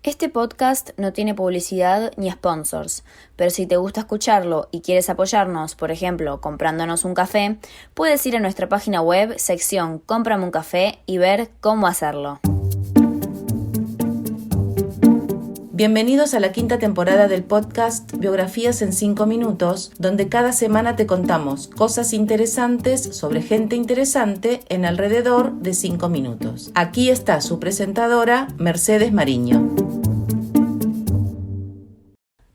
Este podcast no tiene publicidad ni sponsors, pero si te gusta escucharlo y quieres apoyarnos, por ejemplo, comprándonos un café, puedes ir a nuestra página web, sección Cómprame un café y ver cómo hacerlo. Bienvenidos a la quinta temporada del podcast Biografías en 5 minutos, donde cada semana te contamos cosas interesantes sobre gente interesante en alrededor de 5 minutos. Aquí está su presentadora, Mercedes Mariño.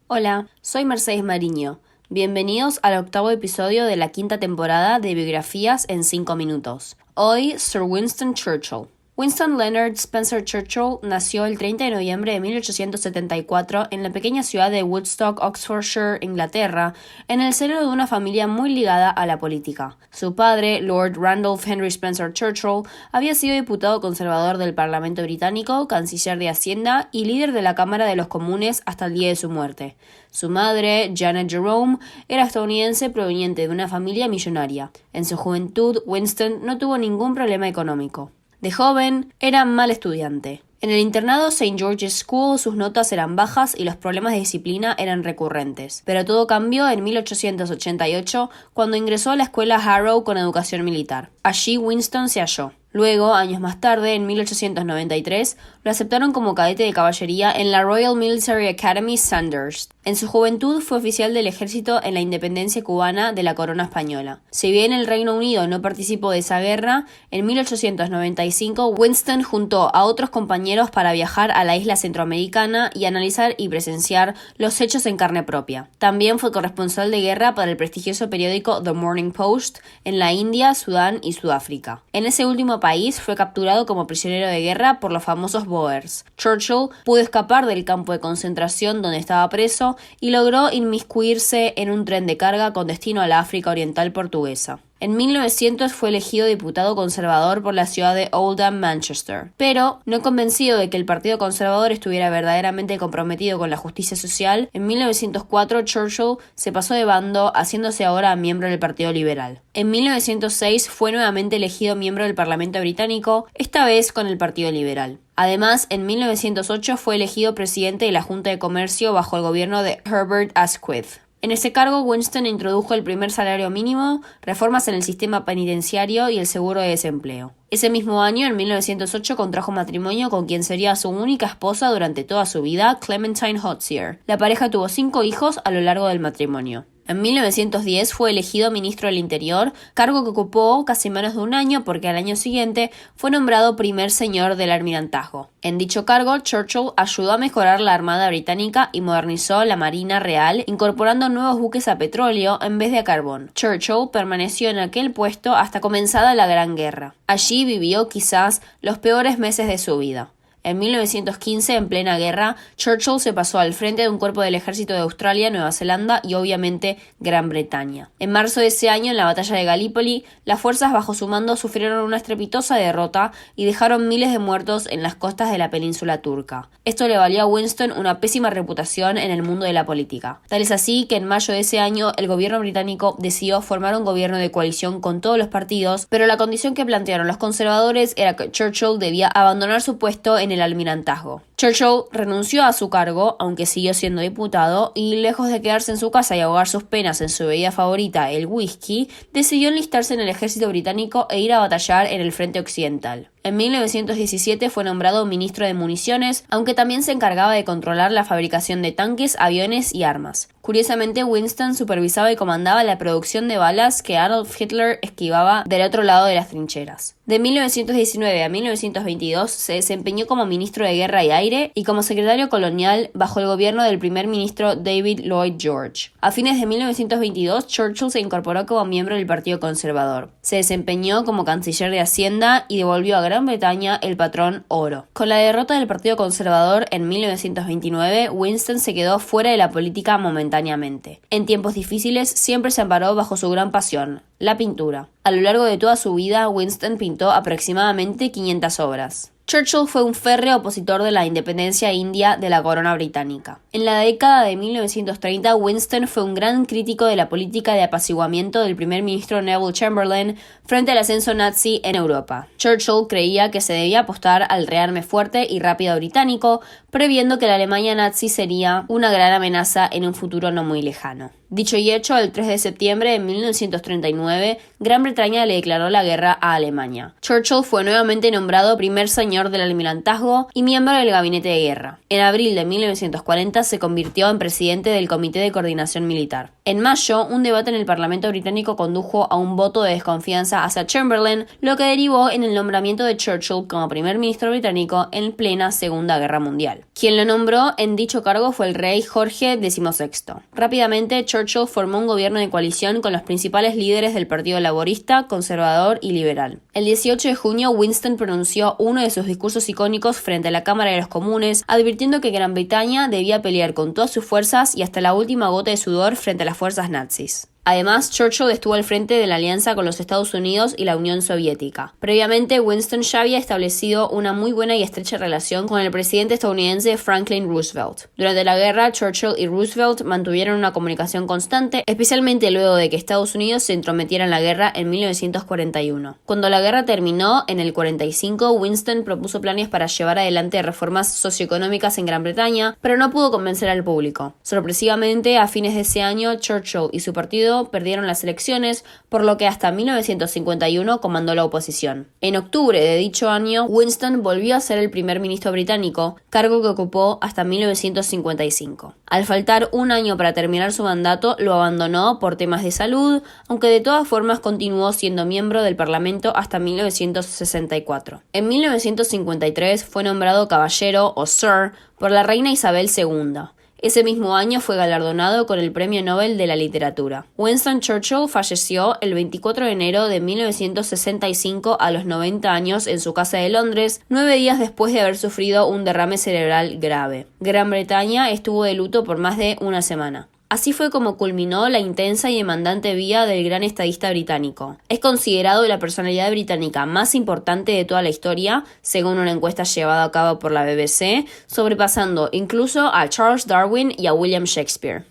Hola, soy Mercedes Mariño. Bienvenidos al octavo episodio de la quinta temporada de Biografías en 5 minutos. Hoy, Sir Winston Churchill. Winston Leonard Spencer Churchill nació el 30 de noviembre de 1874 en la pequeña ciudad de Woodstock, Oxfordshire, Inglaterra, en el seno de una familia muy ligada a la política. Su padre, Lord Randolph Henry Spencer Churchill, había sido diputado conservador del Parlamento británico, canciller de Hacienda y líder de la Cámara de los Comunes hasta el día de su muerte. Su madre, Janet Jerome, era estadounidense proveniente de una familia millonaria. En su juventud, Winston no tuvo ningún problema económico. De joven, era mal estudiante. En el internado St. George's School sus notas eran bajas y los problemas de disciplina eran recurrentes. Pero todo cambió en 1888 cuando ingresó a la escuela Harrow con educación militar. Allí Winston se halló. Luego, años más tarde, en 1893, lo aceptaron como cadete de caballería en la Royal Military Academy Sandhurst. En su juventud fue oficial del ejército en la independencia cubana de la corona española. Si bien el Reino Unido no participó de esa guerra, en 1895 Winston juntó a otros compañeros para viajar a la isla centroamericana y analizar y presenciar los hechos en carne propia. También fue corresponsal de guerra para el prestigioso periódico The Morning Post en la India, Sudán y Sudáfrica. En ese último país fue capturado como prisionero de guerra por los famosos Boers. Churchill pudo escapar del campo de concentración donde estaba preso y logró inmiscuirse en un tren de carga con destino a la África Oriental portuguesa. En 1900 fue elegido diputado conservador por la ciudad de Oldham, Manchester. Pero, no convencido de que el Partido Conservador estuviera verdaderamente comprometido con la justicia social, en 1904 Churchill se pasó de bando, haciéndose ahora miembro del Partido Liberal. En 1906 fue nuevamente elegido miembro del Parlamento británico, esta vez con el Partido Liberal. Además, en 1908 fue elegido presidente de la Junta de Comercio bajo el gobierno de Herbert Asquith. En ese cargo, Winston introdujo el primer salario mínimo, reformas en el sistema penitenciario y el seguro de desempleo. Ese mismo año, en 1908, contrajo matrimonio con quien sería su única esposa durante toda su vida, Clementine Hozier. La pareja tuvo 5 hijos a lo largo del matrimonio. En 1910 fue elegido ministro del Interior, cargo que ocupó casi menos de un año porque al año siguiente fue nombrado primer señor del almirantazgo. En dicho cargo, Churchill ayudó a mejorar la Armada británica y modernizó la Marina Real, incorporando nuevos buques a petróleo en vez de a carbón. Churchill permaneció en aquel puesto hasta comenzada la Gran Guerra. Allí vivió quizás los peores meses de su vida. En 1915, en plena guerra, Churchill se pasó al frente de un cuerpo del ejército de Australia, Nueva Zelanda y obviamente Gran Bretaña. En marzo de ese año, en la batalla de Gallipoli, las fuerzas bajo su mando sufrieron una estrepitosa derrota y dejaron miles de muertos en las costas de la península turca. Esto le valió a Winston una pésima reputación en el mundo de la política. Tal es así que en mayo de ese año, el gobierno británico decidió formar un gobierno de coalición con todos los partidos, pero la condición que plantearon los conservadores era que Churchill debía abandonar su puesto en el almirantazgo. Churchill renunció a su cargo, aunque siguió siendo diputado, y lejos de quedarse en su casa y ahogar sus penas en su bebida favorita, el whisky, decidió enlistarse en el ejército británico e ir a batallar en el frente occidental. En 1917 fue nombrado ministro de municiones, aunque también se encargaba de controlar la fabricación de tanques, aviones y armas. Curiosamente, Winston supervisaba y comandaba la producción de balas que Adolf Hitler esquivaba del otro lado de las trincheras. De 1919 a 1922 se desempeñó como ministro de Guerra y Aire y como secretario colonial bajo el gobierno del primer ministro David Lloyd George. A fines de 1922, Churchill se incorporó como miembro del Partido Conservador. Se desempeñó como canciller de Hacienda y devolvió a Gran Bretaña el patrón oro. Con la derrota del Partido Conservador en 1929, Winston se quedó fuera de la política momentáneamente. En tiempos difíciles siempre se amparó bajo su gran pasión, la pintura. A lo largo de toda su vida, Winston pintó aproximadamente 500 obras. Churchill fue un férreo opositor de la independencia india de la corona británica. En la década de 1930, Winston fue un gran crítico de la política de apaciguamiento del primer ministro Neville Chamberlain frente al ascenso nazi en Europa. Churchill creía que se debía apostar al rearme fuerte y rápido británico, previendo que la Alemania nazi sería una gran amenaza en un futuro no muy lejano. Dicho y hecho, el 3 de septiembre de 1939, Gran Bretaña le declaró la guerra a Alemania. Churchill fue nuevamente nombrado primer señor del almirantazgo y miembro del gabinete de guerra. En abril de 1940 se convirtió en presidente del Comité de Coordinación Militar. En mayo, un debate en el Parlamento británico condujo a un voto de desconfianza hacia Chamberlain, lo que derivó en el nombramiento de Churchill como primer ministro británico en plena Segunda Guerra Mundial. Quien lo nombró en dicho cargo fue el rey Jorge XVI. Rápidamente, Churchill formó un gobierno de coalición con los principales líderes del Partido Laborista, Conservador y Liberal. El 18 de junio, Winston pronunció uno de sus discursos icónicos frente a la Cámara de los Comunes, advirtiendo que Gran Bretaña debía pelear con todas sus fuerzas y hasta la última gota de sudor frente a las fuerzas nazis. Además, Churchill estuvo al frente de la alianza con los Estados Unidos y la Unión Soviética. Previamente, Winston ya había establecido una muy buena y estrecha relación con el presidente estadounidense Franklin Roosevelt. Durante la guerra, Churchill y Roosevelt mantuvieron una comunicación constante, especialmente luego de que Estados Unidos se entrometiera en la guerra en 1941. Cuando la guerra terminó, en el 45, Winston propuso planes para llevar adelante reformas socioeconómicas en Gran Bretaña, pero no pudo convencer al público. Sorpresivamente, a fines de ese año, Churchill y su partido perdieron las elecciones, por lo que hasta 1951 comandó la oposición. En octubre de dicho año, Winston volvió a ser el primer ministro británico, cargo que ocupó hasta 1955. Al faltar un año para terminar su mandato, lo abandonó por temas de salud, aunque de todas formas continuó siendo miembro del Parlamento hasta 1964. En 1953 fue nombrado caballero o Sir por la reina Isabel II. Ese mismo año fue galardonado con el Premio Nobel de la Literatura. Winston Churchill falleció el 24 de enero de 1965 a los 90 años en su casa de Londres, 9 días después de haber sufrido un derrame cerebral grave. Gran Bretaña estuvo de luto por más de una semana. Así fue como culminó la intensa y demandante vida del gran estadista británico. Es considerado la personalidad británica más importante de toda la historia, según una encuesta llevada a cabo por la BBC, sobrepasando incluso a Charles Darwin y a William Shakespeare.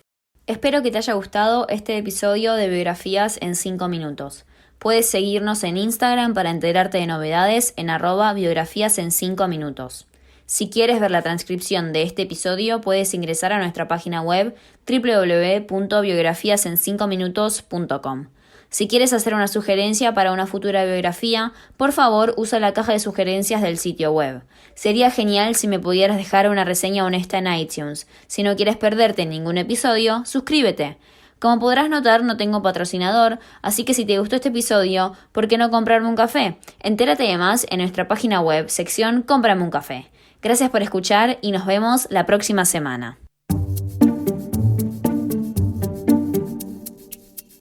Espero que te haya gustado este episodio de Biografías en 5 minutos. Puedes seguirnos en Instagram para enterarte de novedades en @biografías en 5 minutos. Si quieres ver la transcripción de este episodio, puedes ingresar a nuestra página web www.biografiasen5minutos.com. Si quieres hacer una sugerencia para una futura biografía, por favor usa la caja de sugerencias del sitio web. Sería genial si me pudieras dejar una reseña honesta en iTunes. Si no quieres perderte ningún episodio, suscríbete. Como podrás notar, no tengo patrocinador, así que si te gustó este episodio, ¿por qué no comprarme un café? Entérate de más en nuestra página web, sección Cómprame un café. Gracias por escuchar y nos vemos la próxima semana.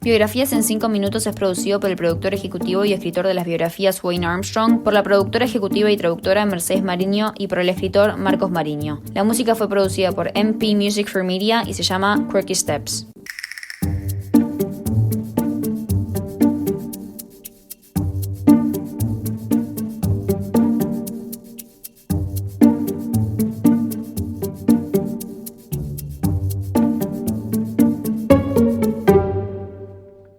Biografías en 5 minutos es producido por el productor ejecutivo y escritor de las biografías Wayne Armstrong, por la productora ejecutiva y traductora Mercedes Mariño y por el escritor Marcos Mariño. La música fue producida por MP Music for Media y se llama Quirky Steps.